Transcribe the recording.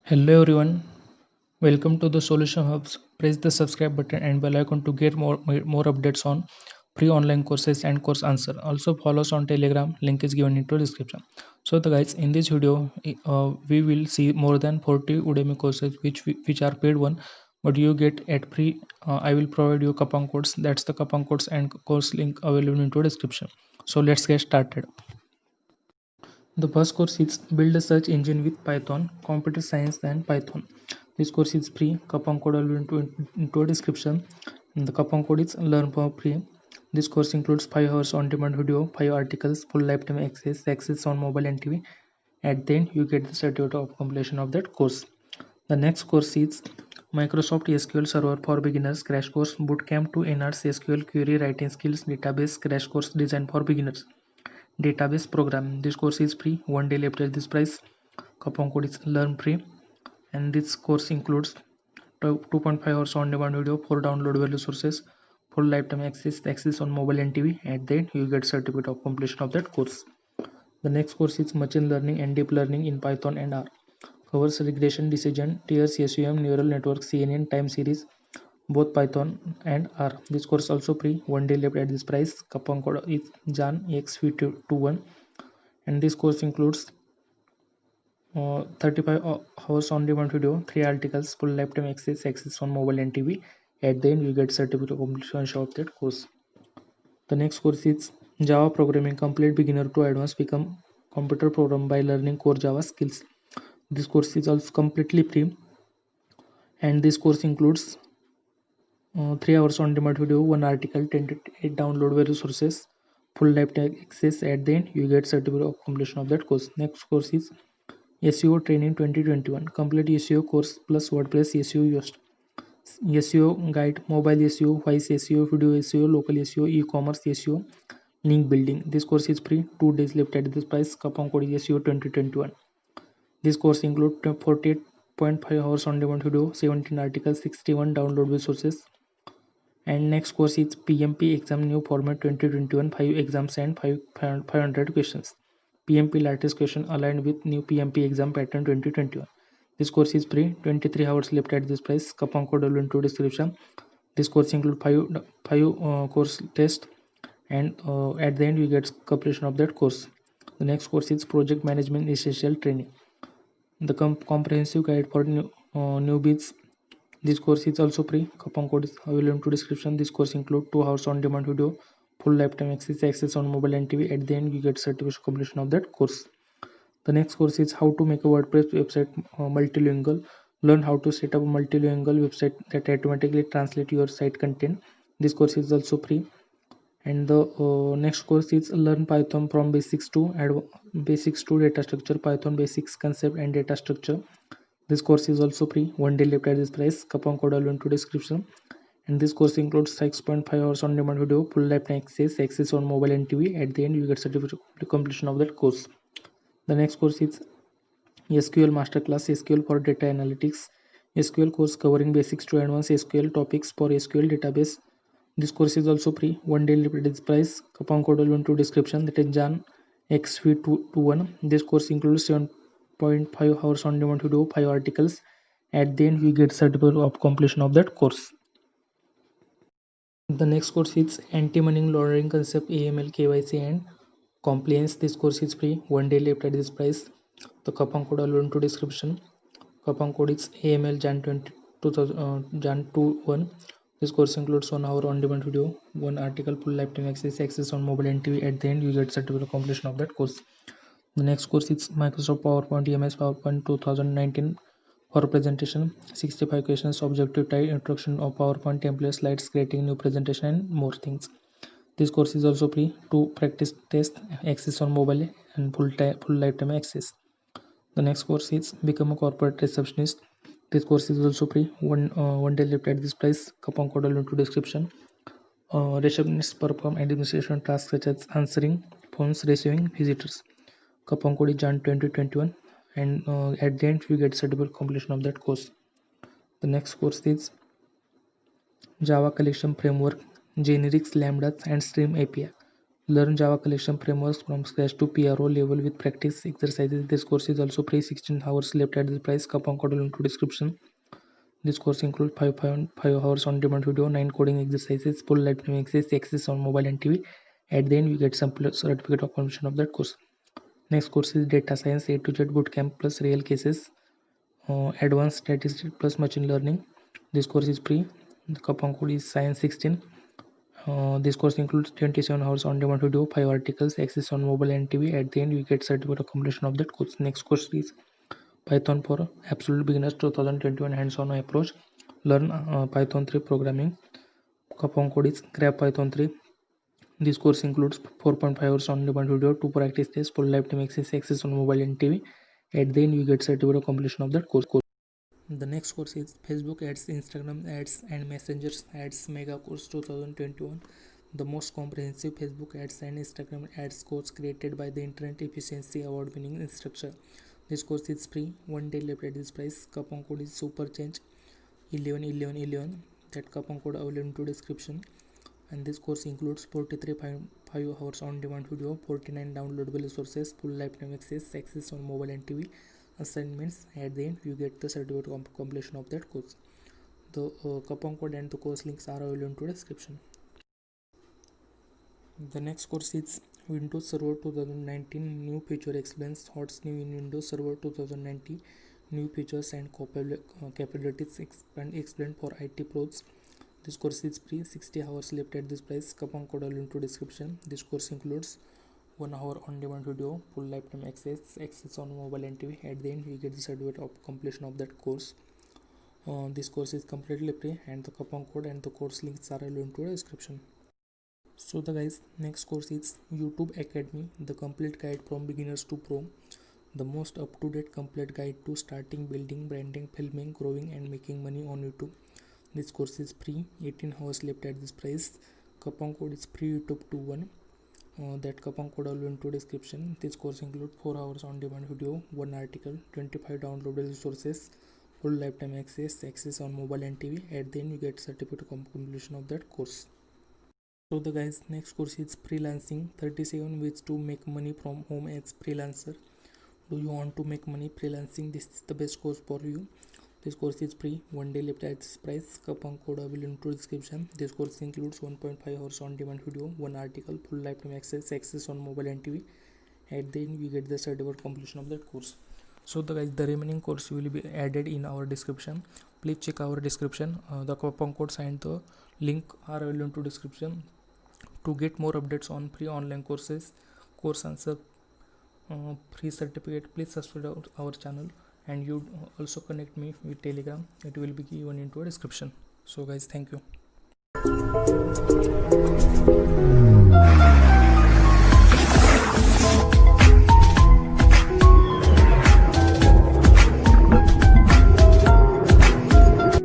Hello everyone, welcome to the Solution Hubs. Press the subscribe button and bell icon to get more updates on free online courses and course answer. Also follow us on Telegram, link is given into description. So the guys, in this video, we will see more than 40 Udemy courses which are paid one, but you get at free. I will provide you coupon codes. That's the coupon codes and course link available into description. So let's get started. The first course is Build a Search Engine with Python, Computer Science and Python. This course is free. Coupon code will be into a description. And the coupon code is Learn for Free. This course includes 5 hours on demand video, 5 articles, full lifetime access on mobile and TV. At the end, you get the certificate of completion of that course. The next course is Microsoft SQL Server for Beginners Crash Course Bootcamp to enhance SQL query writing skills database crash course designed for beginners. Database program. This course is free. One day left at this price. Coupon code is learn free. And this course includes 2.5 hours on demand video, 4 downloadable resources, full lifetime access on mobile and TV. At the end, you get certificate of completion of that course. The next course is machine learning and deep learning in Python and R. Covers regression, decision, tiers, SVM, neural network, CNN, time series, both Python and R. This course also free. One day left at this price. Coupon code is JANXV21. And this course includes 35 hours on demand video, 3 articles, full lifetime access on mobile and TV. At the end, you get certificate of completion of that course. The next course is Java Programming Complete Beginner to Advanced Become Computer Program by Learning Core Java Skills. This course is also completely free, and this course includes 3 hours on demand video, 1 article, 10 to 8 downloadable resources, full lifetime access. At the end, you get certificate of completion of that course. Next course is SEO Training 2021. Complete SEO course plus WordPress SEO Yoast. SEO guide, mobile SEO, voice SEO, video SEO, local SEO, e-commerce SEO, link building. This course is free. 2 days left at this price. Coupon code is SEO 2021. This course includes 48.5 hours on demand video, 17 articles, 61 downloadable sources. And next course is PMP Exam New Format 2021, 5 exams and 500 questions. PMP latest question aligned with new PMP exam pattern 2021. This course is free. 23 hours left at this price. Coupon code will into description. This course includes 5 course test, and at the end you get completion of that course. The next course is Project Management Essential Training. The comprehensive guide for newbies. This course is also free. Coupon code is available into description. This course includes 2 hours on demand video, full lifetime access on mobile and TV. At the end, you get certificate completion of that course. The next course is how to make a WordPress website multilingual. Learn how to set up a multilingual website that automatically translate your site content. This course is also free. And the next course is learn Python from basics to data structure, Python basics concept and data structure. This course is also free. One day left at this price. Coupon code will into description. And this course includes 6.5 hours on demand video, full lifetime access on mobile and TV. At the end, you get certificate completion of that course. The next course is SQL Master Class, SQL for data analytics. SQL course covering basics to advanced SQL topics for SQL database. This course is also free. One day left at this price. Coupon code will into description. That is Jan XV21. This course includes 7.5 hours on demand video, 5 articles. At the end, you get certificate of completion of that course. The next course is Anti-Money Laundering Concept, AML, KYC and Compliance. This course is free. One day left at this price. The coupon code will into description. Coupon code is AML Jan 21. This course includes 1 hour on demand video, 1 article, full lifetime access on mobile and TV. At the end, you get certificate of completion of that course. The next course is Microsoft PowerPoint EMS PowerPoint 2019 for presentation. 65 questions, objective type, introduction of PowerPoint template, slides, creating new presentation and more things. This course is also free. To practice test, access on mobile and full lifetime access. The next course is Become a Corporate Receptionist. This course is also free. One day left at this price. Coupon code will into description. Receptionists perform administration tasks such as answering phones, receiving visitors. Coupon code is Jan 2021, and at the end you get certificate completion of that course. The next course is Java Collection Framework, Generics, Lambdas and Stream API. Learn Java collection frameworks from scratch to PRO level with practice exercises. This course is also free. 16 hours left at this price. Coupon code link to description. This course includes 5 hours on demand video, 9 coding exercises, full lifetime access on mobile and TV. At the end, you get some certificate of completion of that course. Next course is Data Science A to Z Bootcamp plus real cases, Advanced Statistics plus Machine Learning. This course is free. The coupon code is Science16. This course includes 27 hours on demand video, 5 articles, access on mobile and TV. At the end, you get certificate of completion of that course. Next course is Python for Absolute Beginners 2021 Hands-on Approach. Learn Python 3 programming. Coupon code is grab Python 3. This course includes 4.5 hours on demand video, 2 practice tests, full lifetime access on mobile and TV. At the end, you get certificate of completion of that course. The next course is Facebook ads, Instagram ads, and Messenger ads Mega Course 2021. The most comprehensive Facebook ads and Instagram ads course created by the Internet Efficiency Award winning instructor. This course is free. 1 day left at this price. Coupon code is SUPERCHANGE 111111. That coupon code available into description. And this course includes 43.5 hours on demand video, 49 downloadable resources, full lifetime access on mobile and TV, assignments. At the end, you get the certificate of completion of that course. The coupon code and the course links are available into description. The next course is Windows Server 2019 New Feature Explains What's New in Windows Server 2019, New Features and Capabilities explained for IT pros. This course is free. 60 hours left at this price. Coupon code available into description. This course includes 1 hour on demand video, full lifetime access on mobile and TV. At the end, you get the certificate of completion of that course. This course is completely free, and the coupon code and the course links are available into the description. So the guys, next course is YouTube Academy, the complete guide from beginners to pro, the most up-to-date complete guide to starting, building, branding, filming, growing and making money on YouTube. This course is free. 18 hours left at this price. Coupon code is free YouTube 21. That coupon code will into description. This course includes 4 hours on demand video, 1 article, 25 downloadable resources, full lifetime access on mobile and TV. At the end, you get certificate of completion of that course. So the guys, next course is Freelancing, 37 ways to make money from home as freelancer. Do you want to make money freelancing? This is the best course for you. This course is free. 1 day left at this price. Coupon code available into description. This course includes 1.5 hours on demand video, 1 article, full lifetime access on mobile and TV. At the end, we get the certificate completion of that course. So the guys, the remaining course will be added in our description. Please check our description. The coupon codes and the link are available into description. To get more updates on free online courses, course answer, free certificate, please subscribe our channel, and you also connect me with Telegram. It will be given into a description. So guys, thank you.